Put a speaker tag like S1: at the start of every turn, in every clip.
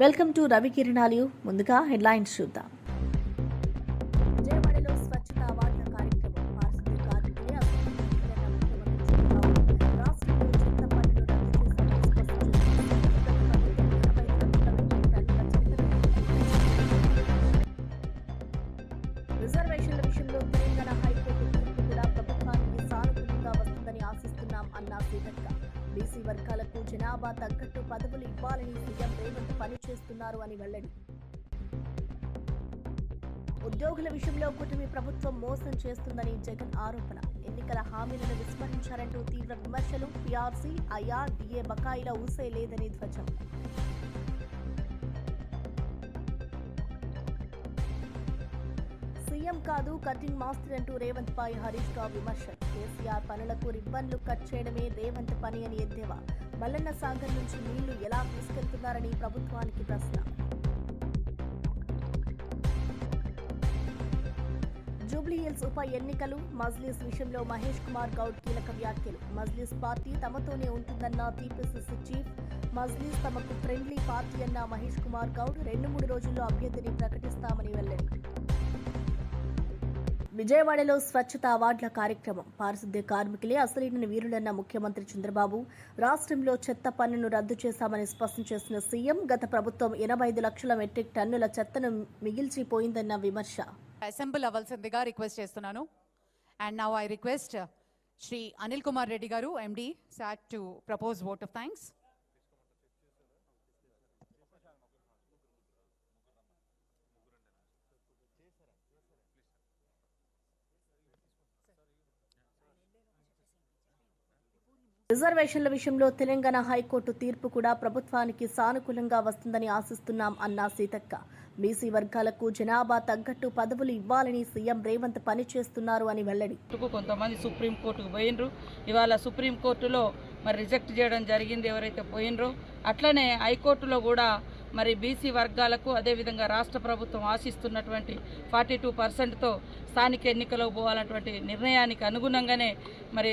S1: Welcome to Ravi కిరణాలు. ముందుగా headlines చూద్దాం. విజయవాడలో స్వచ్ఛత అవార్డుల కార్యక్రమం. పారిశుద్ధ్య కార్మికులే రాష్ట్రంలో చెత్త పన్నును రద్దు రిజర్వేషన్ల విషయంలో తెలంగాణ హైకోర్టు తీర్పు కూడా ప్రభుత్వానికి సానుకూలంగా వస్తుందని ఆశిస్తున్నాం అన్న సీతక్క. బీసీ వర్గాలకు జనాభా తగ్గట్టు పదవులు ఇవ్వాలని సీఎం రేవంత్ పనిచేస్తున్నారు అని వెల్లడి. ఉద్యోగుల విషయంలో కూటమి ప్రభుత్వం మోసం చేస్తుందని జగన్ ఆరోపణ. ఎన్నికల హామీలను విస్మరించారంటూ తీవ్ర విమర్శలు. పీఆర్సీ, ఐఆర్, డిఏ బకాయిల ఊసే లేదని ధ్వజం. సీఎం కాదు కటింగ్ మాస్టర్ అంటూ రేవంత్ పై హరీష్ రావు విమర్శలు. కేసీఆర్ పనులకు రిబ్బన్లు కట్ చేయడమే రేవంత్ పని అని ఎద్దేవా. మల్లన్న సాగర్ నుంచి నీళ్లు ఎలా తీసుకెళ్తున్నారని ప్రభుత్వానికి ప్రశ్న. జూబ్లీహిల్స్ ఉప ఎన్నికలు. మజ్లిస్ విషయంలో మహేష్ కుమార్ గౌడ్ కీలక వ్యాఖ్యలు. మజ్లిస్ పార్టీ తమతోనే ఉంటుందన్న టీపీసీసీ చీఫ్. మజ్లిస్ తమకు ఫ్రెండ్లీ పార్టీ అన్న మహేష్ కుమార్ గౌడ్. 2-3 రోజుల్లో అభ్యర్థిని ప్రకటిస్తామని వెల్లడి. విజయవాడలో స్వచ్ఛత అవార్డుల కార్యక్రమం. పారిశుద్ధ్య కార్మికులే అసలైన వీరులన్న ముఖ్యమంత్రి చంద్రబాబు. రాష్ట్రంలో చెత్త పన్నును రద్దు చేశామని స్పష్టం చేసిన సీఎం. గత ప్రభుత్వం 85 లక్షల మెట్రిక్ టన్నుల చెత్తను మిగిల్చిపోయిందన్న విమర్శ.
S2: అసెంబ్లీ అవ్వాల్సిందిగా రిక్వెస్ట్ చేస్తున్నాను. And now I request Shri Anil Kumar Reddy garu, MD, sat to propose vote of thanks.
S1: రిజర్వేషన్ల విషయంలో తెలంగాణ హైకోర్టు తీర్పు కూడా ప్రభుత్వానికి సానుకూలంగా వస్తుందని ఆశిస్తున్నాం అన్న సీతక్క. బీసీ వర్గాలకు జనాభా తగ్గట్టు పదవులు ఇవ్వాలని సీఎం రేవంత్ పనిచేస్తున్నారు అని వెల్లడి.
S3: కొంతమంది సుప్రీంకోర్టుకు పోయినరు. ఇవాళ సుప్రీంకోర్టులో మరి రిజెక్ట్ చేయడం జరిగింది ఎవరైతే పోయినరో. అట్లనే హైకోర్టులో కూడా మరి బీసీ వర్గాలకు అదేవిధంగా రాష్ట్ర ప్రభుత్వం ఆశిస్తున్నటువంటి 42%తో స్థానిక ఎన్నికలకు పోవాలన్నటువంటి నిర్ణయానికి అనుగుణంగానే మరి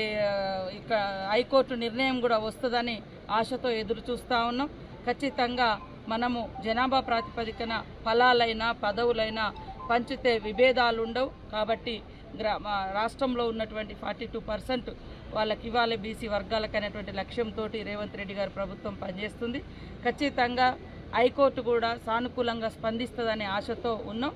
S3: ఇక హైకోర్టు నిర్ణయం కూడా వస్తుందని ఆశతో ఎదురు చూస్తూ ఉన్నాం. ఖచ్చితంగా మనము జనాభా ప్రాతిపదికన ఫలాలైనా పదవులైనా పంచితే విభేదాలు ఉండవు. కాబట్టి రాష్ట్రంలో ఉన్నటువంటి 42% వాళ్ళకి ఇవ్వాలి బీసీ వర్గాలకు అనేటువంటి లక్ష్యంతో రేవంత్ రెడ్డి గారి ప్రభుత్వం పనిచేస్తుంది. ఖచ్చితంగా హైకోర్టు కూడా సానుకూలంగా స్పందిస్తుందనే ఆశతో ఉన్నాం.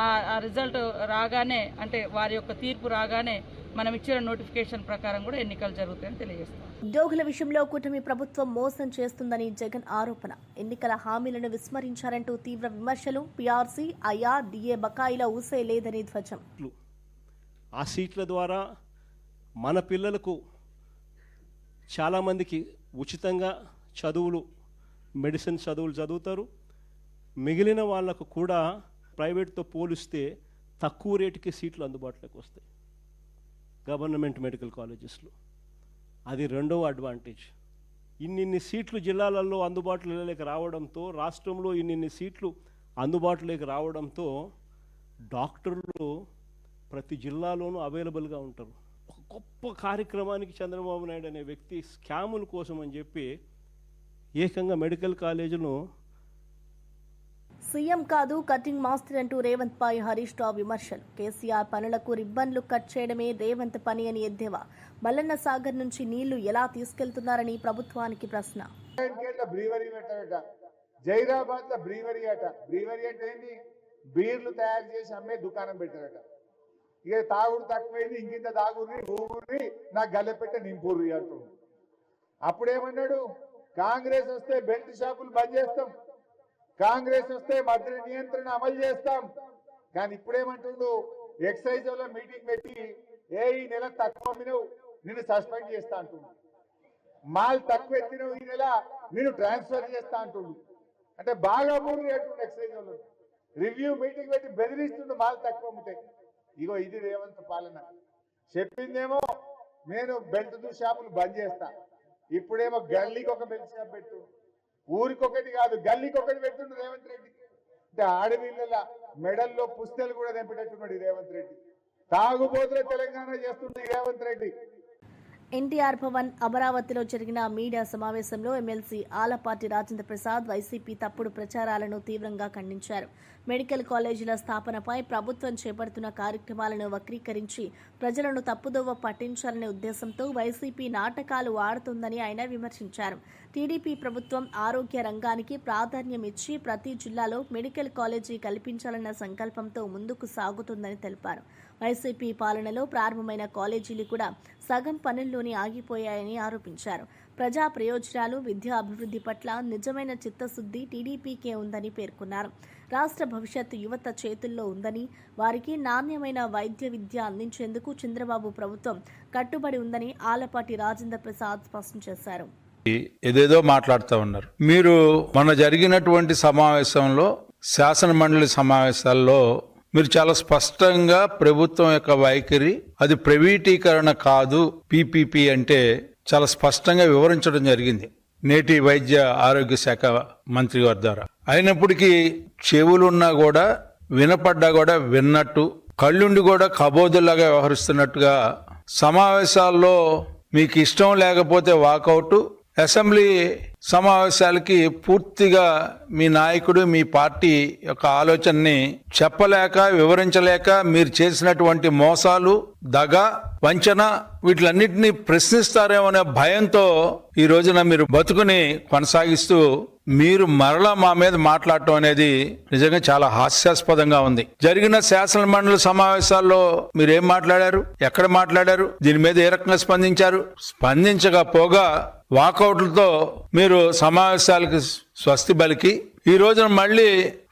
S3: ఆ రిజల్ట్ రాగానే, అంటే వారి యొక్క తీర్పు రాగానే మనం ఇచ్చిన నోటిఫికేషన్ ప్రకారం కూడా ఎన్నికలు జరుగుతాయని తెలియజేస్తాం.
S1: ఉద్యోగుల విషయంలో కూటమి ప్రభుత్వం మోసం చేస్తుందని జగన్ ఆరోపణ. ఎన్నికల హామీలను విస్మరించారంటూ తీవ్ర విమర్శలు. పీఆర్సీ, ఐఆర్, డిఏ బకాయిల ఊసే లేదని ధ్వజం.
S4: ఆ సీట్ల ద్వారా మన పిల్లలకు చాలామందికి ఉచితంగా చదువులు, మెడిసిన్ చదువులు చదువుతారు. మిగిలిన వాళ్లకు కూడా ప్రైవేట్తో పోలిస్తే తక్కువ రేటుకి సీట్లు అందుబాటులోకి వస్తాయి గవర్నమెంట్ మెడికల్ కాలేజెస్లో. అది రెండవ అడ్వాంటేజ్. ఇన్నిన్ని సీట్లు జిల్లాలలో అందుబాటులోకి రావడంతో, రాష్ట్రంలో ఇన్నిన్ని సీట్లు అందుబాటులోకి రావడంతో డాక్టర్లు ప్రతి జిల్లాలోనూ అవైలబుల్గా ఉంటారు. ఒక గొప్ప కార్యక్రమానికి చంద్రబాబు నాయుడు అనే వ్యక్తి స్కాముల కోసం అని చెప్పి ఏకంగా మెడికల్ కాలేజీను.
S1: సీఎం కాదు కటింగ్ మాస్టర్ అంటూ రేవంత్ పై హరీష్ రావు విమర్శలు. కేసీఆర్ పనులకు రిబ్బన్లు కట్ చేయడమే రేవంత్ పని అని ఎద్దేవా. మల్లన్న సాగర్ నుంచి నీళ్లు ఎలా తీసుకెళ్తున్నారని ప్రభుత్వానికి ప్రశ్న.
S5: జైరాబాద్ లో బ్రీవరీ అట. బ్రీవరీ అంటే ఏంటి? బీర్లు తయారు చేసి అమ్మే దుకాణం పెట్టారట. ఇక తాగుడు తక్కువైంది, ఇంకింత తాగుర్రి ఊగుర్రి నాకు గల్లెపెట్ట నింపుర్రి అంటుంది. అప్పుడేమన్నాడు? కాంగ్రెస్ వస్తే బెల్ట్ షాపులు బంద్ చేస్తాం, కాంగ్రెస్ వస్తే మద్య నియంత్రణ అమలు చేస్తాం. కానీ ఇప్పుడేమంటుండు? ఎక్సైజ్ లో మీటింగ్ పెట్టి ఈ నెల తక్కువ అమ్మినవు నిన్ను సస్పెండ్ చేస్తా అంటుండు. మాల్ తక్కువ ఎత్తినవు ఈ నెల నిన్ను ట్రాన్స్ఫర్ చేస్తా అంటుండు. అంటే బాగా మూడు అంటుండు. ఎక్సైజ్ లో రివ్యూ మీటింగ్ పెట్టి బెదిరిస్తుండు మాల్ తక్కువ అమ్మితే. ఇగో ఇది రేవంత్ పాలన. చెప్పిందేమో నేను బెల్ట్ షాపులు బంద్ చేస్తా, ఇప్పుడేమో గల్లీకి ఒక బెల్ట్ షాప్ పెట్టు. ఊరికొకటి కాదు, గల్లీకి ఒకటి పెడుతుండు రేవంత్ రెడ్డి. అంటే ఆడవిళ్ళ మెడల్లో పుస్తలు కూడా తెంపేటట్టున్నాడు రేవంత్ రెడ్డి. తాగుబోతుల తెలంగాణ చేస్తుంది రేవంత్ రెడ్డి.
S1: ఎన్టీఆర్ భవన్ అమరావతిలో జరిగిన మీడియా సమావేశంలో ఎమ్మెల్సీ ఆలపాటి రాజేంద్ర ప్రసాద్ వైసీపీ తప్పుడు ప్రచారాలను తీవ్రంగా ఖండించారు. మెడికల్ కాలేజీల స్థాపనపై ప్రభుత్వం చేపడుతున్న కార్యక్రమాలను వక్రీకరించి ప్రజలను తప్పుదోవ పట్టించాలనే ఉద్దేశంతో వైసీపీ నాటకాలు ఆడుతుందని ఆయన విమర్శించారు. టీడీపీ ప్రభుత్వం ఆరోగ్య రంగానికి ప్రాధాన్యం ఇచ్చి ప్రతి జిల్లాలో మెడికల్ కాలేజీ కల్పించాలన్న సంకల్పంతో ముందుకు సాగుతుందని తెలిపారు. వైసీపీ పాలనలో ప్రారంభమైన కాలేజీలు కూడా సగం పనుల్లోనే ఆగిపోయాయని ఆరోపించారు. ప్రజా ప్రయోజనాలు, విద్యా అభివృద్ధి పట్ల నిజమైన చిత్తశుద్ధి టీడీపీకే ఉందని పేర్కొన్నారు. రాష్ట్ర భవిష్యత్తు యువత చేతుల్లో ఉందని, వారికి నాణ్యమైన వైద్య విద్య అందించేందుకు చంద్రబాబు ప్రభుత్వం కట్టుబడి ఉందని ఆలపాటి రాజేంద్ర ప్రసాద్ స్పష్టం చేశారు.
S6: ఏదేదో మాట్లాడుతూ ఉన్నారు. మీరు మొన్న జరిగినటువంటి సమావేశంలో, శాసన మండలి సమావేశాల్లో మీరు చాలా స్పష్టంగా ప్రభుత్వం యొక్క వైఖరి అది ప్రైవేటీకరణ కాదు, పీపీపీ అంటే చాలా స్పష్టంగా వివరించడం జరిగింది నేటి వైద్య ఆరోగ్య శాఖ మంత్రి గారి ద్వారా. అయినప్పటికీ చెవులున్నా కూడా, వినపడ్డా కూడా విన్నట్టు, కళ్ళుండి కూడా కబోదుల్లాగా వ్యవహరిస్తున్నట్టుగా సమావేశాల్లో మీకు ఇష్టం లేకపోతే వాకౌట్, అసెంబ్లీ సమావేశాలకి పూర్తిగా మీ నాయకుడు, మీ పార్టీ యొక్క ఆలోచనని చెప్పలేక, వివరించలేక మీరు చేసినటువంటి మోసాలు, దగ, వంచన వీటిలన్నింటినీ ప్రశ్నిస్తారేమో అనే భయంతో ఈ రోజున మీరు బతుకుని కొనసాగిస్తూ మీరు మరలా మా మీద మాట్లాడటం అనేది నిజంగా చాలా హాస్యాస్పదంగా ఉంది. జరిగిన శాసన మండలి సమావేశాల్లో మీరేం మాట్లాడారు, ఎక్కడ మాట్లాడారు, దీని మీద ఏ రకంగా స్పందించారు? స్పందించకపోగా వాకౌట్లతో మీరు సమావేశాలకు స్వస్తి పలికి ఈ రోజున మళ్ళీ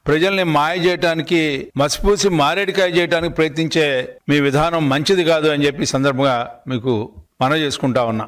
S6: ప్రజల్ని మాయ చేయడానికి, మసిపూసి మారేడికాయ చేయడానికి ప్రయత్నించే మీ విధానం మంచిది కాదు అని చెప్పి సందర్భంగా మీకు మనవి చేసుకుంటా ఉన్నా.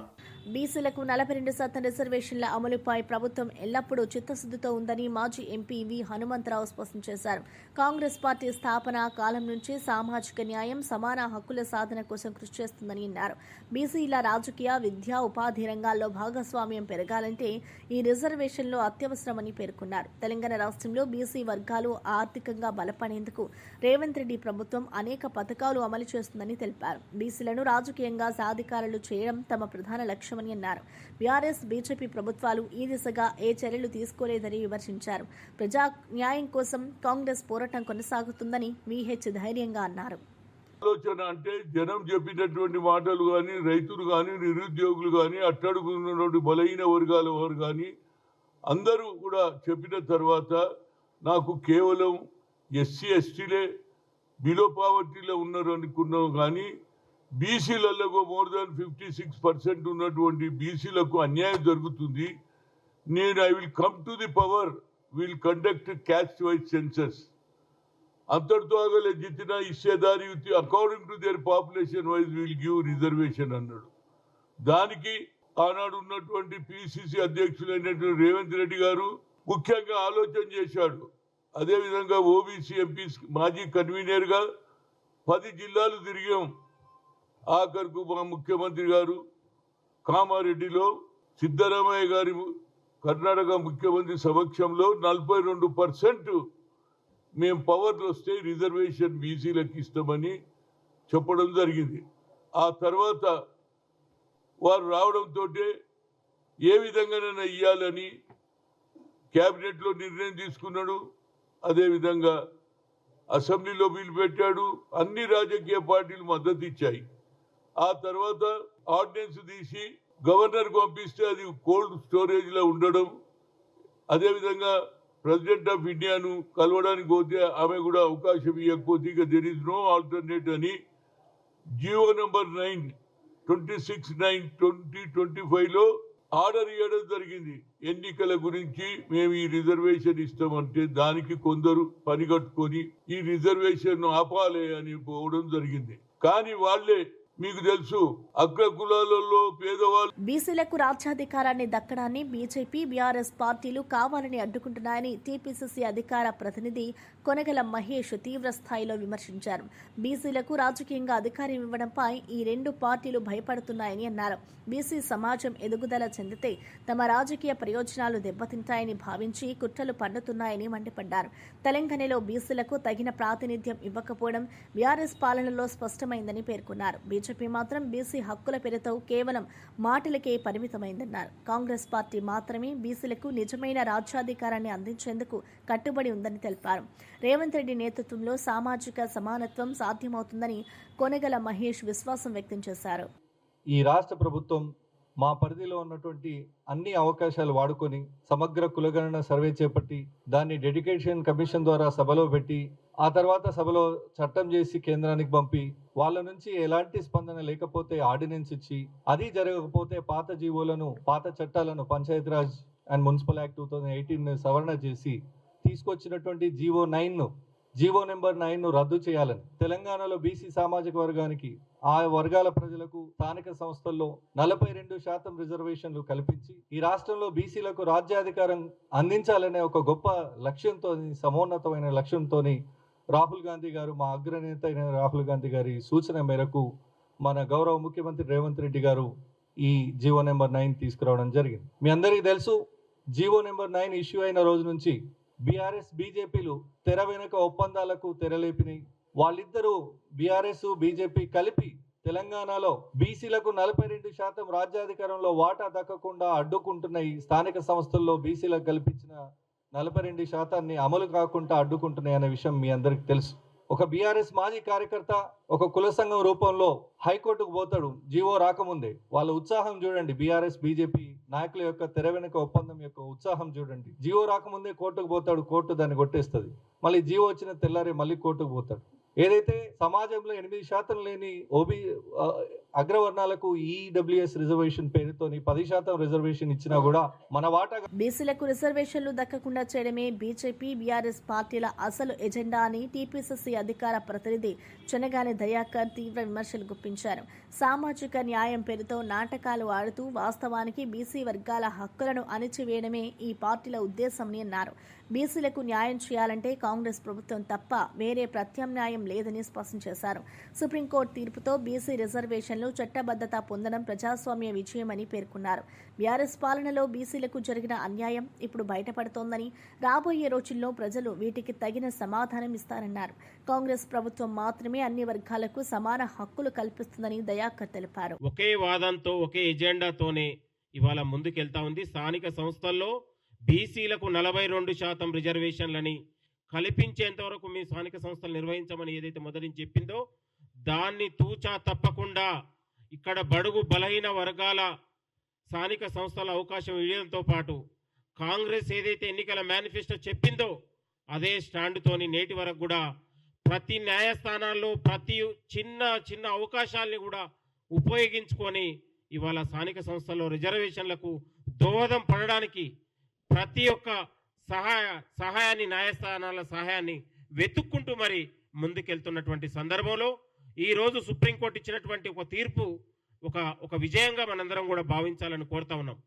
S1: బీసీలకు 42% రిజర్వేషన్ల అమలుపై ప్రభుత్వం ఎల్లప్పుడూ చిత్తశుద్ధితో ఉందని మాజీ ఎంపీ వి హనుమంతరావు స్పష్టం చేశారు. కాంగ్రెస్ పార్టీ స్థాపన కాలం నుంచి సామాజిక న్యాయం, సమాన హక్కుల సాధన కోసం కృషి చేస్తుందని అన్నారు. బీసీల రాజకీయ, విద్యా, ఉపాధి రంగాల్లో భాగస్వామ్యం పెరగాలంటే ఈ రిజర్వేషన్లు అత్యవసరమని పేర్కొన్నారు. తెలంగాణ రాష్ట్రంలో బీసీ వర్గాలు ఆర్థికంగా బలపడేందుకు రేవంత్ రెడ్డి ప్రభుత్వం అనేక పథకాలు అమలు చేస్తుందని తెలిపారు. బీసీలను రాజకీయంగా సాధికారులు చేయడం తమ ప్రధాన లక్ష్యం అన్నారు. బీఆర్ఎస్, బీజేపీ ప్రభుత్వాలు ఈ దిశగా ఏ చర్యలు తీసుకోలేదని విమర్శించారు. ప్రజా న్యాయం కోసం కాంగ్రెస్ పోరాటం కొనసాగుతుందని వీహెచ్ ధైర్యంగా అన్నారు.
S7: ఆలోచన అంటే జనం చెప్పినటువంటి మాటలు కానీ, రైతులు కానీ, నిరుద్యోగులు కానీ, అట్టడుగున్నటువంటి బలహీన వర్గాల వారు కానీ అందరూ కూడా చెప్పిన తర్వాత నాకు కేవలం ఎస్సీ ఎస్టీలే బిలో పావర్టీలో ఉన్నారు అనుకున్నాం. కానీ బీసీలలో మోర్ దాన్ 56% ఉన్నటువంటి బీసీలకు అన్యాయం జరుగుతుంది. నేను I will come to the power, will conduct caste wise census. అంతటితో ఆగలే, జితినా ఇచ్చేదారి according to their population wise will give reservation అన్నాడు. దానికి ఆనాడు ఉన్నటువంటి పిసిసి అధ్యక్షులైనటువంటి రేవంత్ రెడ్డి గారు ముఖ్యంగా ఆలోచన చేశాడు. అదేవిధంగా ఓబీసీ ఎంపీ మాజీ కన్వీనర్గా 10 జిల్లాలు తిరిగాం. ఆఖరుకు మా ముఖ్యమంత్రి గారు కామారెడ్డిలో సిద్ధరామయ్య గారి కర్ణాటక ముఖ్యమంత్రి సమక్షంలో 42% మేము పవర్లు వస్తే రిజర్వేషన్ బీసీలకు ఇస్తామని చెప్పడం జరిగింది. ఆ తర్వాత వారు రావడంతో ఏ విధంగానైనా ఇవ్వాలని క్యాబినెట్లో నిర్ణయం తీసుకున్నాడు. అదేవిధంగా అసెంబ్లీలో బిల్లు పెట్టాడు. అన్ని రాజకీయ పార్టీలు మద్దతు ఇచ్చాయి. ఆ తర్వాత ఆర్డినెన్స్ తీసి గవర్నర్కి పంపిస్తే అది కోల్డ్ స్టోరేజ్లో ఉండడం. అదేవిధంగా ప్రెసిడెంట్ ఆఫ్ ఇండియాను కలవడానికి పోతే ఆమె కూడా అవకాశం ఇవ్వకపోతే ఇక దెర్ ఈజ్ నో ఆల్టర్నేట్ అని జియో నెంబర్ 9 26/9/2025లో ఆర్డర్ ఇవ్వడం జరిగింది. ఎన్నికల గురించి మేము ఈ రిజర్వేషన్ ఇస్తామంటే దానికి కొందరు పని కట్టుకొని ఈ రిజర్వేషన్ ఆపాలి అని పోవడం జరిగింది. కానీ వాళ్ళే మీకు తెలుసు అగ్ర కులాలలో పేదవాళ్ళు
S1: బీసీలకు రాజ్యాధికారాన్ని దక్కడాన్ని బీజేపీ, బీఆర్ఎస్ పార్టీలు కావాలని అడ్డుకుంటున్నాయని టీపీసీసీ అధికార ప్రతినిధి కొనగల మహేష్ తీవ్ర స్థాయిలో విమర్శించారు. బీసీలకు రాజకీయంగా అధికారం ఇవ్వడంపై ఈ రెండు పార్టీలు భయపడుతున్నాయని అన్నారు. బీసీ సమాజం ఎదుగుదల చెందితే తమ రాజకీయ ప్రయోజనాలు దెబ్బతింటాయని భావించి కుట్రలు పన్నుతున్నాయని మండిపడ్డారు. తెలంగాణలో బీసీలకు తగిన ప్రాతినిధ్యం ఇవ్వకపోవడం బీఆర్ఎస్ పాలనలో స్పష్టమైందని పేర్కొన్నారు. బీజేపీ మాత్రం బీసీ హక్కుల పేరుతో కేవలం మాటలకే పరిమితమైందన్నారు. కాంగ్రెస్ పార్టీ మాత్రమే బీసీలకు నిజమైన రాజ్యాధికారాన్ని అందించేందుకు కట్టుబడి ఉందని తెలిపారు. రేవంత్ రెడ్డి నేతృత్వంలో సామాజిక సమానత్వం సాధ్యమవుతుందని కొనగల మహేష్ విశ్వాసం వ్యక్తం చేశారు.
S8: ఈ రాష్ట్ర ప్రభుత్వం మా పరిధిలో ఉన్నటువంటి అన్ని అవకాశాలు వాడుకొని సమగ్ర కులగణన సర్వే చేపట్టి దాన్ని డెడికేషన్ కమిషన్ ద్వారా సభలో పెట్టి ఆ తర్వాత సభలో చట్టం చేసి కేంద్రానికి పంపి వాళ్ళ నుంచి ఎలాంటి స్పందన లేకపోతే ఆర్డినెన్స్ ఇచ్చి అది జరగకపోతే పాత జీవోలను పాత చట్టాలను పంచాయతీరాజ్ అండ్ మున్సిపల్ యాక్ట్ 2018 సవరణ చేసి తీసుకొచ్చినటువంటి జీవో నెంబర్ 9ను రద్దు చేయాలని తెలంగాణలో బీసీ సామాజిక వర్గానికి ఆ వర్గాల ప్రజలకు స్థానిక సంస్థల్లో 42% రిజర్వేషన్లు కల్పించి ఈ రాష్ట్రంలో బీసీలకు రాజ్యాధికారం అందించాలనే ఒక గొప్ప లక్ష్యంతో సమోన్నతమైన లక్ష్యంతో రాహుల్ గాంధీ గారు మా అగ్రనేత అయిన రాహుల్ గాంధీ గారి సూచన మేరకు మన గౌరవ ముఖ్యమంత్రి రేవంత్ రెడ్డి గారు ఈ జీవో నెంబర్ 9 తీసుకురావడం జరిగింది. మీ అందరికీ తెలుసు, జీవో నెంబర్ 9 ఇష్యూ అయిన రోజు నుంచి బీఆర్ఎస్ బీజేపీలు తెర వెనుక ఒప్పందాలకు తెరలేపినాయి. వాళ్ళిద్దరూ బీఆర్ఎస్ బీజేపీ కలిపి తెలంగాణలో బీసీలకు 42% రాజ్యాధికారంలో వాటా దక్కకుండా అడ్డుకుంటున్నాయి. స్థానిక సంస్థల్లో బీసీలకు కల్పించిన 42% అమలు కాకుండా అడ్డుకుంటున్నాయి అనే విషయం మీ అందరికీ తెలుసు. ఒక బీఆర్ఎస్ మాజీ కార్యకర్త ఒక కుల సంఘం రూపంలో హైకోర్టుకు పోతాడు జీవో రాకముందే. వాళ్ళ ఉత్సాహం చూడండి, బీఆర్ఎస్ బీజేపీ నాయకుల యొక్క తెర వెనుక ఒప్పందం యొక్క ఉత్సాహం చూడండి. జీవో రాకముందే కోర్టుకు పోతాడు, కోర్టు దాన్ని కొట్టేస్తుంది. మళ్ళీ జీవో వచ్చిన తెల్లారే మళ్ళీ కోర్టుకు పోతాడు. ఏదైతే సమాజంలో 8% లేని అగ్రవర్ణాలకు ఈడబ్ల్యూఎస్ రిజర్వేషన్ పేరుతోని 10% రిజర్వేషన్ ఇచ్చినా కూడా మన వాటా
S1: బీసీలకు రిజర్వేషన్లు దక్కకుండా చేయడమే బీజేపీ బీఆర్ఎస్ పార్టీల అసలు ఎజెండా అని టీపీసీసీ అధికార ప్రతినిధి చెనగాని దయాకర్ తీవ్ర విమర్శలు గుప్పించారు. సామాజిక న్యాయం పేరుతో నాటకాలు ఆడుతూ వాస్తవానికి బీసీ వర్గాల హక్కులను అణిచివేయడమే ఈ పార్టీల ఉద్దేశమని అన్నారు. బీసీలకు న్యాయం చేయాలంటే కాంగ్రెస్ ప్రభుత్వం తప్ప వేరే ప్రత్యామ్నాయం లేదని స్పష్టం చేశారు. సుప్రీంకోర్టు తీర్పుతో బీసీ రిజర్వేషన్లు చట్టబద్ధత పొందడం ప్రజాస్వామ్య విజయమని పేర్కొన్నారు. బీఆర్ఎస్ పాలనలో బీసీలకు జరిగిన అన్యాయం ఇప్పుడు బయటపడుతోందని, రాబోయే రోజుల్లో ప్రజలు వీటికి తగిన సమాధానం ఇస్తారన్నారు. కాంగ్రెస్ ప్రభుత్వం మాత్రమే అన్ని వర్గాలకు సమాన హక్కులు కల్పిస్తుందని దయాకర్ తెలిపారు.
S9: ఒకే వాదంతో ఒకే ఎజెండాతోనే ఇవాళ ముందుకెళ్తా ఉంది. స్థానిక సంస్థల్లో బీసీలకు 42% రిజర్వేషన్లని కల్పించేంత వరకు మీ స్థానిక సంస్థలు నిర్వహించమని ఏదైతే మొదటి చెప్పిందో దాన్ని తూచా తప్పకుండా ఇక్కడ బడుగు బలహీన వర్గాల స్థానిక సంస్థల అవకాశం ఇవ్వడంతో పాటు కాంగ్రెస్ ఏదైతే ఎన్నికల మేనిఫెస్టో చెప్పిందో అదే స్టాండ్తోని నేటి వరకు కూడా ప్రతి న్యాయస్థానాల్లో ప్రతి చిన్న అవకాశాలని కూడా ఉపయోగించుకొని ఇవాళ స్థానిక సంస్థల్లో రిజర్వేషన్లకు దోహదం పడడానికి ప్రతి ఒక్క సహాయాన్ని న్యాయస్థానాల సహాయాన్ని వెతుక్కుంటూ మరి ముందుకెళ్తున్నటువంటి సందర్భంలో ఈరోజు సుప్రీంకోర్టు ఇచ్చినటువంటి ఒక తీర్పు ఒక విజయంగా మనందరం కూడా భావించాలని కోరుతా ఉన్నాం.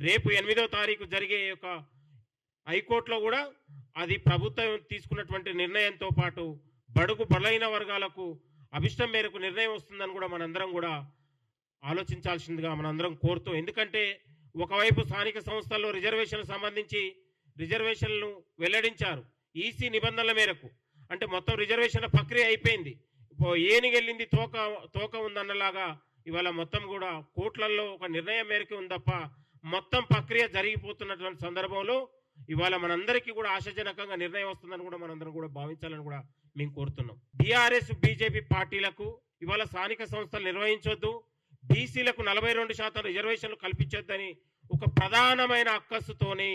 S9: రేపు 8వ తారీఖు జరిగే ఒక హైకోర్టులో కూడా అది ప్రభుత్వం తీసుకున్నటువంటి నిర్ణయంతో పాటు బడుగు బలైన వర్గాలకు అభిష్టం మేరకు నిర్ణయం వస్తుందని కూడా మనందరం కూడా ఆలోచించాల్సిందిగా మనందరం కోరుతూ, ఎందుకంటే ఒకవైపు స్థానిక సంస్థల్లో రిజర్వేషన్లకు సంబంధించి రిజర్వేషన్లను వెల్లడించారు ఈసీ నిబంధనల మేరకు. అంటే మొత్తం రిజర్వేషన్ల ప్రక్రియ అయిపోయింది. ఏనిగెళ్ళింది తోక ఉందన్నలాగా ఇవాళ మొత్తం కూడా కోర్టులలో ఒక నిర్ణయం మేరకు ఉంది తప్ప మొత్తం ప్రక్రియ జరిగిపోతున్నటువంటి సందర్భంలో ఇవాళ మనందరికీ కూడా ఆశాజనకంగా నిర్ణయం వస్తుందని కూడా మనందరం కూడా భావించాలని కూడా మేము కోరుతున్నాం. బీఆర్ఎస్ బీజేపీ పార్టీలకు ఇవాళ స్థానిక సంస్థలు నిర్వహించొద్దు, బీసీలకు 42% రిజర్వేషన్లు కల్పించొద్దని ఒక ప్రధానమైన అక్కసుతోని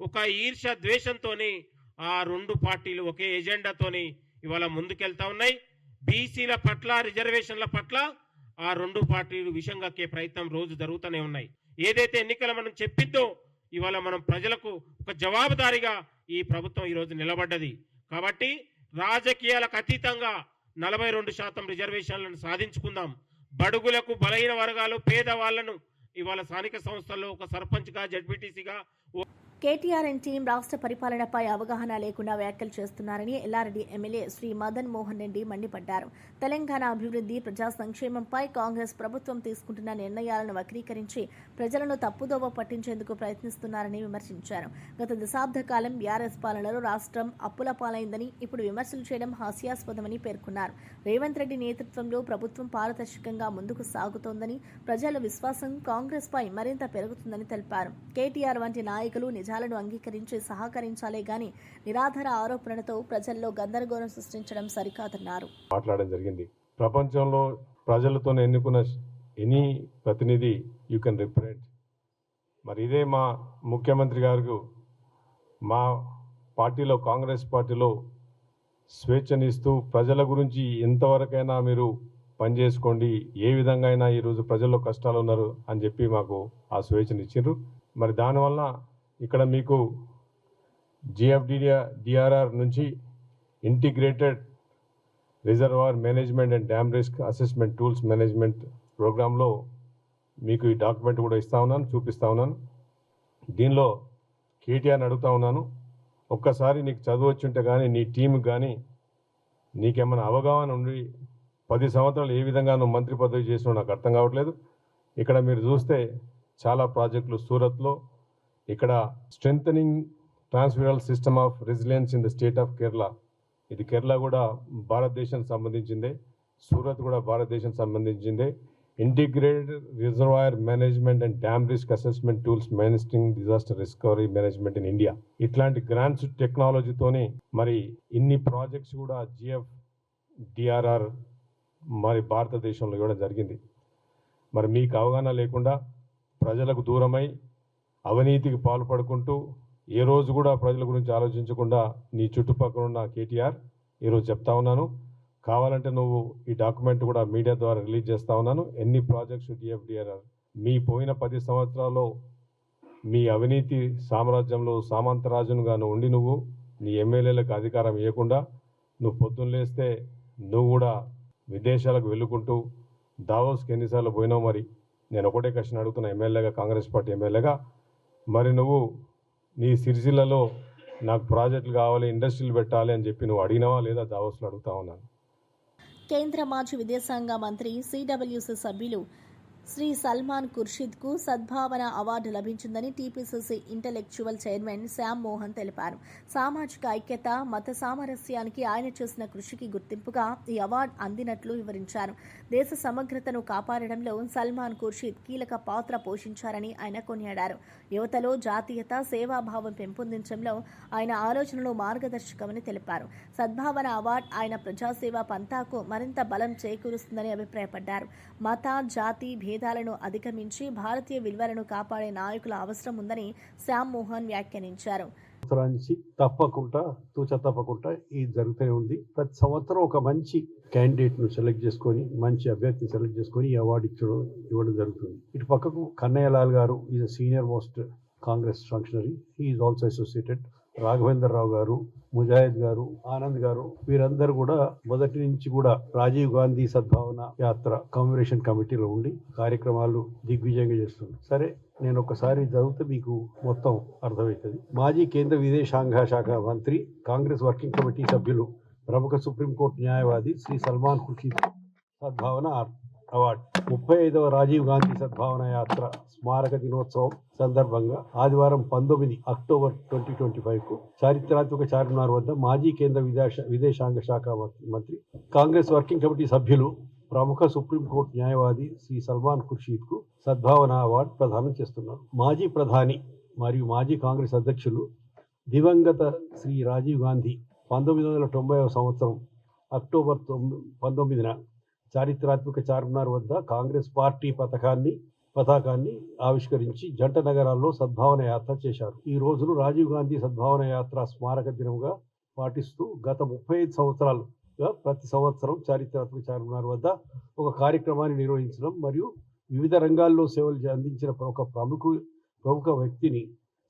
S9: ఒక ఈర్ష్య ద్వేషంతోని ఆ రెండు పార్టీలు ఒకే ఎజెండాతోని ఇవాళ ముందుకెళ్తా ఉన్నాయి. బీసీల పట్ల రిజర్వేషన్ల పట్ల ఆ రెండు పార్టీలు విషం కక్కే ప్రయత్నం రోజు జరుగుతూనే ఉన్నాయి. ఏదైతే ఎన్నికలు మనం చెప్పిందో ఇవాళ మనం ప్రజలకు ఒక జవాబుదారీగా ఈ ప్రభుత్వం ఈరోజు నిలబడ్డది. కాబట్టి రాజకీయాలకు అతీతంగా 42% రిజర్వేషన్లను సాధించుకుందాం. బడుగులకు బలహీన వర్గాలు పేదవాళ్లను ఇవాళ స్థానిక సంస్థల్లో ఒక సర్పంచ్గా జడ్పీటీసీగా
S1: కేటీఆర్ అండ్ టీం రాష్ట్ర పరిపాలనపై అవగాహన లేకుండా వ్యాఖ్యలు చేస్తున్నారని ఎల్లారెడ్డి ఎమ్మెల్యే శ్రీ మదన్ మోహన్ రెడ్డి మండిపడ్డారు. తెలంగాణ అభివృద్ధి, ప్రజా సంక్షేమంపై కాంగ్రెస్ ప్రభుత్వం తీసుకుంటున్న నిర్ణయాలను వక్రీకరించి ప్రజలను తప్పుదోవ పట్టించేందుకు ప్రయత్నిస్తున్నారని విమర్శించారు. గత దశాబ్ద కాలం బీఆర్ఎస్ పాలనలో రాష్ట్రం అప్పుల పాలైందని, ఇప్పుడు విమర్శలు చేయడం హాస్యాస్పదమని పేర్కొన్నారు. రేవంత్ రెడ్డి నేతృత్వంలో ప్రభుత్వం పారదర్శకంగా ముందుకు సాగుతోందని, ప్రజల విశ్వాసం కాంగ్రెస్ పై మరింత పెరుగుతుందని తెలిపారు. కేటీఆర్ వంటి నాయకులు నిజాలను అంగీకరించి సహకరించాలే గాని నిరాధార ఆరోపణలతో ప్రజల్లో గందరగోళం సృష్టించడం సరికాదన్నారు.
S10: మాట్లాడడం జరిగింది. ప్రపంచంలో ప్రజలతో ఎన్నుకున్న ఎనీ ప్రతినిధి యూ కెన్ రిప్రజెంట్. మరి ఇదే మా ముఖ్యమంత్రి గారు మా పార్టీలో, కాంగ్రెస్ పార్టీలో స్వేచ్ఛనిస్తూ ప్రజల గురించి ఎంతవరకైనా మీరు పనిచేసుకోండి, ఏ విధంగా అయినా ఈరోజు ప్రజల్లో కష్టాలు ఉన్నారు అని చెప్పి మాకు ఆ స్వేచ్ఛనిచ్చారు. మరి దానివల్ల ఇక్కడ మీకు GFDRR నుంచి integrated reservoir management and dam risk assessment tools management ప్రోగ్రాంలో మీకు ఈ డాక్యుమెంట్ కూడా ఇస్తా ఉన్నాను, చూపిస్తా ఉన్నాను. దీనిలో కేటీఆర్ని అడుగుతా ఉన్నాను, ఒక్కసారి నీకు చదువు వచ్చి ఉంటే కానీ, నీ టీంకి కానీ నీకేమైనా అవగాహన ఉండి 10 సంవత్సరాలు ఏ విధంగా నువ్వు మంత్రి పదవి చేసినావు నాకు అర్థం కావట్లేదు. ఇక్కడ మీరు చూస్తే చాలా ప్రాజెక్టులు సూరత్లో, ఇక్కడ strengthening transferal system of resilience in the state of Kerala, ఇది కేరళ కూడా భారతదేశానికి సంబంధించిందే, సూరత్ కూడా భారతదేశానికి సంబంధించిందే. Integrated reservoir management and dam risk assessment tools managing disaster recovery management in India, ఇట్లాంటి గ్రాంట్స్ టెక్నాలజీతోని మరి ఇన్ని ప్రాజెక్ట్స్ కూడా GFDRR మరి భారతదేశంలో ఇవ్వడం జరిగింది. మరి మీకు అవగాహన లేకుండా ప్రజలకు దూరమై అవినీతికి పాల్పడుకుంటూ ఏ రోజు కూడా ప్రజల గురించి ఆలోచించకుండా నీ చుట్టుపక్కల ఉన్న కేటీఆర్ ఈరోజు చెప్తా ఉన్నాను, కావాలంటే నువ్వు ఈ డాక్యుమెంట్ కూడా మీడియా ద్వారా రిలీజ్ చేస్తా ఉన్నాను. ఎన్ని ప్రాజెక్ట్స్ GFDRR మీ పోయిన 10 సంవత్సరాల్లో మీ అవినీతి సామ్రాజ్యంలో సామంతరాజునుగా నువ్వు ఉండి నువ్వు నీ ఎమ్మెల్యేలకు అధికారం ఇవ్వకుండా నువ్వు పొద్దున్న లేస్తే నువ్వు కూడా విదేశాలకు వెళ్ళుకుంటూ దావోస్కి ఎన్నిసార్లు పోయినావు. మరి నేను ఒకటే క్వశ్చన్ అడుగుతున్నా, ఎమ్మెల్యేగా, కాంగ్రెస్ పార్టీ ఎమ్మెల్యేగా, మరి నువ్వు నీ సిరిసిల్లలో నాకు ప్రాజెక్టులు కావాలి, ఇండస్ట్రీలు పెట్టాలి అని చెప్పి నువ్వు అడిగినావా లేదా దావోస్లో అడుగుతా ఉన్నాను.
S1: కేంద్ర మాజీ విదేశాంగ మంత్రి CWC సభ్యులు శ్రీ సల్మాన్ ఖుర్షీద్కు సద్భావన అవార్డు లభించిందని TPCC intellectual chairman Shyam Mohan తెలిపారు. సామాజిక ఐక్యత, మత సామరస్యానికి ఆయన చేసిన కృషికి గుర్తింపుగా ఈ అవార్డు అందినట్లు వివరించారు. దేశ సమగ్రతను కాపాడడంలో సల్మాన్ ఖుర్షీద్ కీలక పాత్ర పోషించారని ఆయన కొనియాడారు. యువతలో జాతీయత, సేవాభావం పెంపొందించడంలో ఆయన ఆలోచనలు మార్గదర్శకమని తెలిపారు. సద్భావన అవార్డు ఆయన ప్రజాసేవ పంతాకు మరింత బలం చేకూరుస్తుందని అభిప్రాయపడ్డారు. మత, జాతి భేదాలను అధిగమించి భారతీయ విలువలను కాపాడే నాయకుల అవసరం ఉందని శ్యామ్ మోహన్ వ్యాఖ్యానించారు.
S11: సంవత్సరానికి తప్పకుండా ఇది జరుగుతూనే ఉంది. ప్రతి సంవత్సరం ఒక మంచి క్యాండిడేట్ను సెలెక్ట్ చేసుకొని, మంచి అభ్యర్థిని సెలెక్ట్ చేసుకొని ఈ అవార్డు ఇవ్వడం జరుగుతుంది. ఇటు పక్కకు Kanhaiyalal garu is senior most Congress functionary, is also associated. Raghavender Rao garu, Mujahid గారు, ఆనంద్ గారు, వీరందరూ కూడా మొదటి నుంచి కూడా రాజీవ్ గాంధీ సద్భావన యాత్ర కమ్యూనికేషన్ కమిటీలో ఉండి కార్యక్రమాలు దిగ్విజయంగా చేస్తున్నారు. సరే, నేను ఒకసారి చదివితే మీకు మొత్తం అర్థమవుతుంది. మాజీ కేంద్ర విదేశాంగ శాఖ మంత్రి, కాంగ్రెస్ వర్కింగ్ కమిటీ సభ్యులు, ప్రముఖ సుప్రీంకోర్టు న్యాయవాది శ్రీ సల్మాన్ ఖుర్షీద్ సద్భావన అవార్డు 35వ రాజీవ్ గాంధీ సద్భావన యాత్ర స్మారక దినోత్సవం సందర్భంగా ఆదివారం 19 అక్టోబర్ 2025కు చారిత్రాత్మక చార్మినార్ వద్ద మాజీ కేంద్ర విదేశాంగ శాఖ మంత్రి, కాంగ్రెస్ వర్కింగ్ కమిటీ సభ్యులు, ప్రముఖ సుప్రీంకోర్టు న్యాయవాది శ్రీ సల్మాన్ ఖుర్షీద్కు సద్భావన అవార్డు ప్రదానం చేస్తున్నారు. మాజీ ప్రధాని మరియు మాజీ కాంగ్రెస్ అధ్యక్షులు దివంగత శ్రీ రాజీవ్ గాంధీ 1990వ సంవత్సరం అక్టోబర్ 19న చారిత్రాత్మక చార్మినార్ వద్ద కాంగ్రెస్ పార్టీ పతాకాన్ని ఆవిష్కరించి జంట నగరాల్లో సద్భావన యాత్ర చేశారు. ఈ రోజును రాజీవ్ గాంధీ సద్భావన యాత్ర స్మారక దినంగా పాటిస్తూ గత 35 సంవత్సరాలుగా ప్రతి సంవత్సరం చారిత్రాత్మక చార్మినార్ వద్ద ఒక కార్యక్రమాన్ని నిర్వహించడం మరియు వివిధ రంగాల్లో సేవలు అందించిన ఒక ప్రముఖ వ్యక్తిని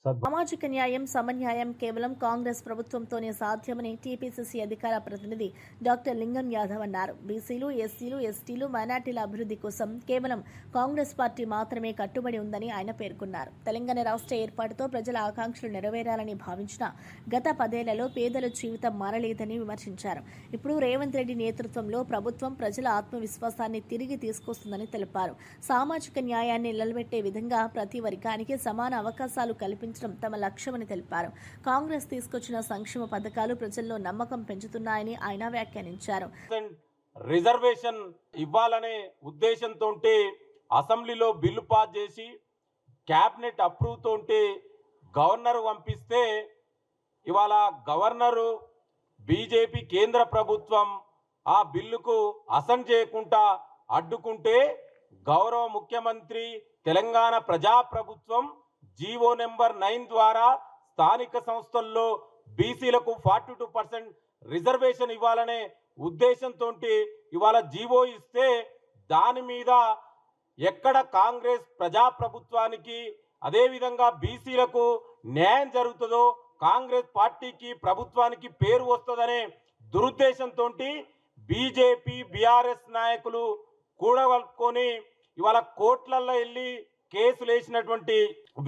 S1: సామాజిక న్యాయం సమన్యాయం కేవలం కాంగ్రెస్ ప్రభుత్వంతోనే సాధ్యమని టీపీసీసీ అధికార ప్రతినిధి డాక్టర్ లింగం యాదవ్ అన్నారు. బీసీలు, ఎస్సీలు, ఎస్టీలు, మైనార్టీల అభివృద్ధి కోసం కేవలం కాంగ్రెస్ పార్టీ మాత్రమే కట్టుబడి ఉందని ఆయన పేర్కొన్నారు. తెలంగాణ రాష్ట్ర ఏర్పాటుతో ప్రజల ఆకాంక్షలు నెరవేరాలని భావించిన గత 10 ఏళ్లలో పేదల జీవితం మారలేదని విమర్శించారు. ఇప్పుడు రేవంత్ రెడ్డి నేతృత్వంలో ప్రభుత్వం ప్రజల ఆత్మవిశ్వాసాన్ని తిరిగి తీసుకొస్తుందని తెలిపారు. సామాజిక న్యాయాన్ని నిలబెట్టే విధంగా ప్రతి వర్గానికి సమాన అవకాశాలు కల్పించడం తమ లక్ష్యమని తెలిపారు. కాంగ్రెస్ తీసుకొచ్చిన సంక్షేమ పథకాలు ప్రజల్లో నమ్మకం పెంచుతున్నాయని ఆయన వ్యాఖ్యానించారు.
S9: రిజర్వేషన్ ఇవ్వాలనే ఉద్దేశంతో అసెంబ్లీలో బిల్లు పాస్ చేసి క్యాబినెట్ అప్రూవ్ తోటి గవర్నర్ పంపిస్తే ఇవాళ గవర్నరు బీజేపీ కేంద్ర ప్రభుత్వం ఆ బిల్లుకు అసెంట్ చేయకుండా అడ్డుకుంటే గౌరవ ముఖ్యమంత్రి తెలంగాణ ప్రజాప్రభుత్వం జీవో నెంబర్ 9 ద్వారా స్థానిక సంస్థల్లో బీసీలకు 42% రిజర్వేషన్ ఇవ్వాలనే ఉద్దేశంతో ఇవాళ జీవో ఇస్తే దాని మీద ఎక్కడ కాంగ్రెస్ ప్రజాప్రభుత్వానికి అదేవిధంగా బీసీలకు న్యాయం జరుగుతుందో కాంగ్రెస్ పార్టీకి ప్రభుత్వానికి పేరు వస్తుందనే దురుద్దేశంతో బీజేపీ బీఆర్ఎస్ నాయకులు కూడగలుపుకొని ఇవాళ కోర్టులలో వెళ్ళి కేసులు వేసినటువంటి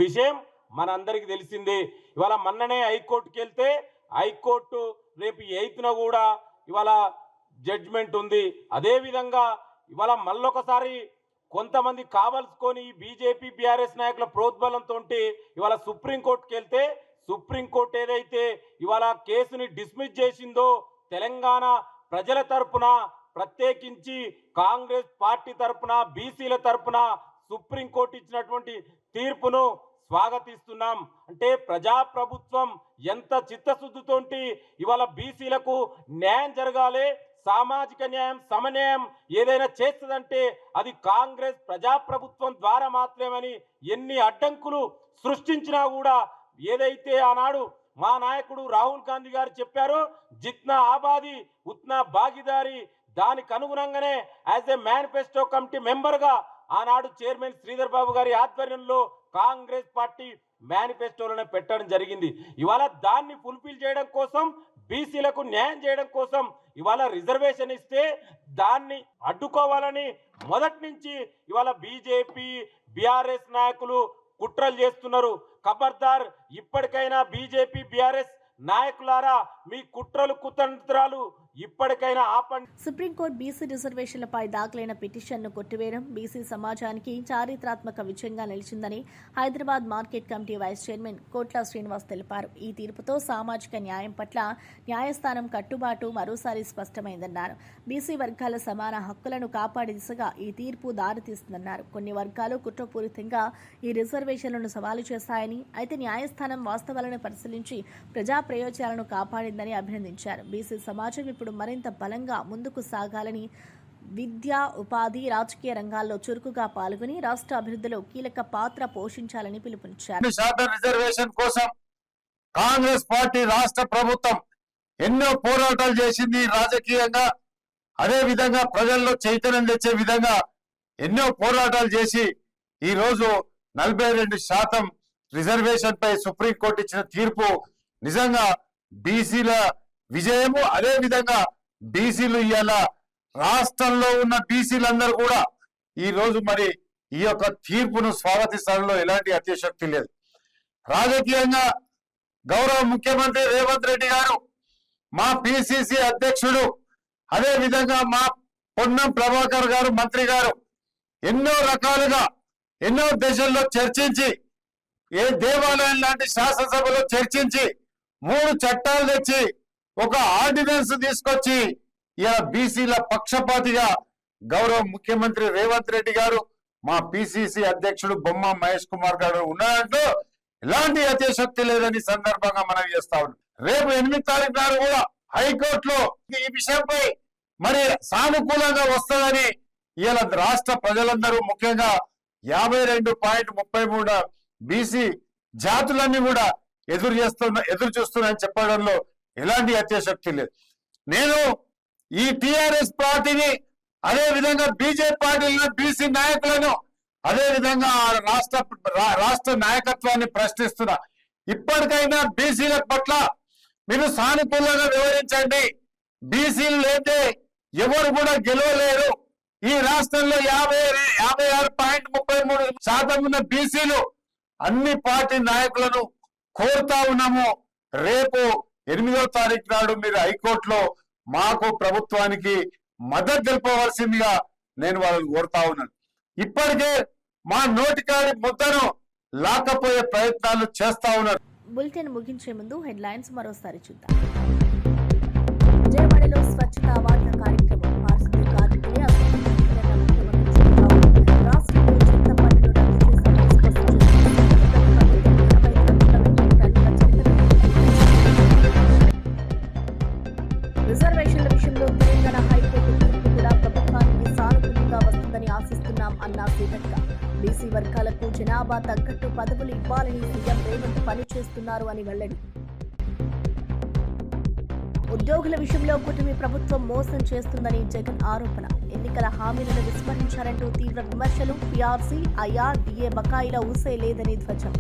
S9: విషయం మనందరికీ తెలిసిందే. ఇవాళ మొన్ననే హైకోర్టుకి వెళ్తే హైకోర్టు రేపు 8న కూడా ఇవాళ జడ్జిమెంట్ ఉంది. అదేవిధంగా ఇవాళ మళ్ళొకసారి కొంతమంది కావలసుకొని బీజేపీ బీఆర్ఎస్ నాయకుల ప్రోద్బలంతో ఇవాళ సుప్రీంకోర్టుకి వెళ్తే సుప్రీంకోర్టు ఏదైతే ఇవాళ కేసుని డిస్మిస్ చేసిందో తెలంగాణ ప్రజల తరపున ప్రత్యేకించి కాంగ్రెస్ పార్టీ తరపున బీసీల తరపున సుప్రీంకోర్టు ఇచ్చినటువంటి తీర్పును స్వాగతిస్తున్నాం. అంటే ప్రజాప్రభుత్వం ఎంత చిత్తశుద్ధితోటి ఇవాళ బీసీలకు న్యాయం జరగాలి, సామాజిక న్యాయం సమన్యాయం ఏదైనా చేస్తుందంటే అది కాంగ్రెస్ ప్రజాప్రభుత్వం ద్వారా మాత్రమేమని ఎన్ని అడ్డంకులు సృష్టించినా కూడా ఏదైతే ఆనాడు మా నాయకుడు రాహుల్ గాంధీ గారు చెప్పారో జిత్నా ఆబాది ఉత్నా భాగీదారి, దానికి అనుగుణంగానే యాజ్ ఏ మేనిఫెస్టో కమిటీ మెంబర్గా ఆనాడు చైర్మన్ శ్రీధర్ బాబు గారి ఆధ్వర్యంలో కాంగ్రెస్ పార్టీ మేనిఫెస్టోలోనే పెట్టడం జరిగింది. ఇవాళ దాన్ని ఫుల్ఫిల్ చేయడం కోసం బీసీలకు న్యాయం చేయడం కోసం ఇవాళ రిజర్వేషన్ ఇస్తే దాన్ని అడ్డుకోవాలని మొదటి నుంచి ఇవాళ బీజేపీ బీఆర్ఎస్ నాయకులు కుట్రలు చేస్తున్నారు. ఖబర్దార్, ఇప్పటికైనా బీజేపీ బీఆర్ఎస్ నాయకులారా మీ కుట్రలు కుతంత్రాలు ఇప్పటికైనా ఆపండి.
S1: సుప్రీంకోర్టు బీసీ రిజర్వేషన్లపై దాఖలైన పిటిషన్ను కొట్టివేయడం బీసీ సమాజానికి చారిత్రాత్మక విజయంగా నిలిచిందని Hyderabad market committee vice chairman Kotla Srinivas తెలిపారు. ఈ తీర్పుతో సామాజిక న్యాయం పట్ల న్యాయస్థానం కట్టుబాటు మరోసారి స్పష్టమైందన్నారు. బీసీ వర్గాల సమాన హక్కులను కాపాడే దిశగా ఈ తీర్పు దారితీస్తుందన్నారు. కొన్ని వర్గాలు కుట్రపూరితంగా ఈ రిజర్వేషన్లను సవాలు చేస్తాయని, అయితే న్యాయస్థానం వాస్తవాలను పరిశీలించి ప్రజా ప్రయోజనాలను కాపాడిందని అభినందించారు. బీసీ సమాజం ఇప్పుడు మరింత బలంగా ముందుకు సాగాలని, విద్య, ఉపాధి, రాజకీయ రంగాల్లో చురుకుగా పాల్గొని రాష్ట్ర అభివృద్ధిలో కీలక పాత్ర పోషించాలని పిలుపునిచ్చారు.
S6: రిజర్వేషన్ కోసం కాంగ్రెస్ పార్టీ రాష్ట్ర ప్రభుత్వం ఎన్నో పోరాటాలు చేసింది. రాజకీయంగా అదే విధంగా ప్రజల్లో చైతన్యం తెచ్చే విధంగా ఎన్నో పోరాటాలు చేసి ఈ రోజు 42% రిజర్వేషన్ పై సుప్రీంకోర్టు ఇచ్చిన తీర్పు నిజంగా బీసీల విజయము. అదే విధంగా బీసీలు ఇవాళ రాష్ట్రంలో ఉన్న బీసీలందరూ కూడా ఈ రోజు మరి ఈ యొక్క తీర్పును స్వాగతించడంలో ఎలాంటి అతిశక్తి లేదు. రాజకీయంగా గౌరవ ముఖ్యమంత్రి రేవంత్ రెడ్డి గారు, మా పిసిసి అధ్యక్షుడు, అదే విధంగా మా పొన్నం ప్రభాకర్ గారు మంత్రి గారు ఎన్నో రకాలుగా ఎన్నో దేశాల్లో చర్చించి, ఏ దేవాలయం లాంటి శాసనసభలో చర్చించి 3 చట్టాలు తెచ్చి ఒక ఆర్డినెన్స్ తీసుకొచ్చి ఇలా బీసీల పక్షపాతిగా గౌరవ ముఖ్యమంత్రి రేవంత్ రెడ్డి గారు, మా పిసిసి అధ్యక్షుడు బొమ్మ మహేష్ కుమార్ గారు ఉన్నారంటూ ఎలాంటి అతిశక్తి లేదని సందర్భంగా మనం చేస్తా ఉన్నాం. రేపు 8వ తారీఖు నాడు కూడా హైకోర్టులో ఈ విషయంపై మరి సానుకూలంగా వస్తుందని ఇలా రాష్ట్ర ప్రజలందరూ ముఖ్యంగా 52.33 బీసీ జాతులన్నీ కూడా ఎదురు చూస్తున్నాయని చెప్పడంలో ఎలాంటి అత్యాశక్తి లేదు. నేను ఈ టిఆర్ఎస్ పార్టీని, అదే విధంగా బీజేపీ పార్టీలను, బీసీ నాయకులను, అదే విధంగా రాష్ట్ర నాయకత్వాన్ని ప్రశ్నిస్తున్నా.
S12: ఇప్పటికైనా బీసీల పట్ల మీరు సానుకూలంగా వివరించండి. బీసీలు లేతే ఎవరు కూడా గెలవలేరు. ఈ రాష్ట్రంలో 56.33% ఉన్న బీసీలు అన్ని పార్టీ నాయకులను కోరుతా ఉన్నాము. రేపు 8వ తారీఖు నాడు మీరు హైకోర్టులో మాకు ప్రభుత్వానికి మద్దతు తెలుపవలసిందిగా నేను వాళ్ళని కోరుతా ఉన్నాను. ఇప్పటికే మా నోటికాడి ముద్దను లాక్కపోయే ప్రయత్నాలు చేస్తా ఉన్నారు.
S1: బులెటిన్ ముగించే ముందు హెడ్లైన్స్ మరోసారి చూద్దాం. విజయవాడలో స్వచ్ఛత అవార్డుల కార్యక్రమం. పారిశుద్ధ్య కార్మికులే అసంతృప్తికరమైన ముఖ్యమంత్రి చంద్రబాబు. రాష్ట్రంలో చెత్త పన్నును రద్దు చేశామని స్పష్టం చేశారు. రిజర్వేషన్ల విషయంలో తెలంగాణ హైకోర్టు తీర్పు కూడా ప్రభుత్వానికి సానుకూలంగా వస్తుందని ఆశిస్తున్నాం అన్న సీతక్క. బీసీ వర్గాలకు జనాభా తగ్గట్టు పదవులు ఇవ్వాలని సీఎం రేవంత్ పనిచేస్తున్నారు అని వెల్లడి. ఉద్యోగుల విషయంలో కూటమి ప్రభుత్వం మోసం చేస్తుందని జగన్ ఆరోపణ. ఎన్నికల హామీలను విస్మరించారంటూ తీవ్ర విమర్శలు. పీఆర్సీ, ఐఆర్, డిఏ బకాయిల ఊసే లేదని ధ్వజం.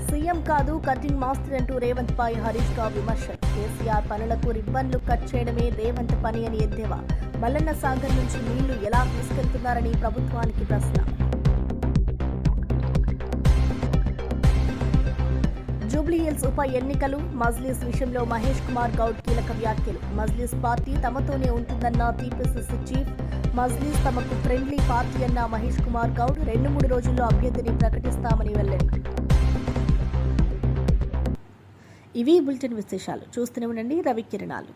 S1: సీఎం కాదు కటింగ్ మాస్టర్ అంటూ రేవంత్ పై హరీష్ రావు విమర్శలు. కేసీఆర్ పనులకు రిబ్బన్లు కట్ చేయడమే రేవంత్ పని అని ఎద్దేవా. మల్లన్న సాగర్ నుంచి నీళ్లు ఎలా తీసుకెళ్తున్నారని ప్రభుత్వానికి ప్రశ్న. జూబ్లీహిల్స్ ఉప ఎన్నికలు. మజ్లిస్ విషయంలో మహేష్ కుమార్ గౌడ్ కీలక వ్యాఖ్యలు. మజ్లిస్ పార్టీ తమతోనే ఉంటుందన్న టీపీసీసీ చీఫ్. మజ్లిస్ తమకు ఫ్రెండ్లీ పార్టీ అన్న మహేష్ కుమార్ గౌడ్. 2-3 రోజుల్లో అభ్యర్థిని ప్రకటిస్తామని వెల్లడి. ఇవి బులెటిన్ విశేషాలు. చూస్తూనే ఉండండి రవి కిరణాలు.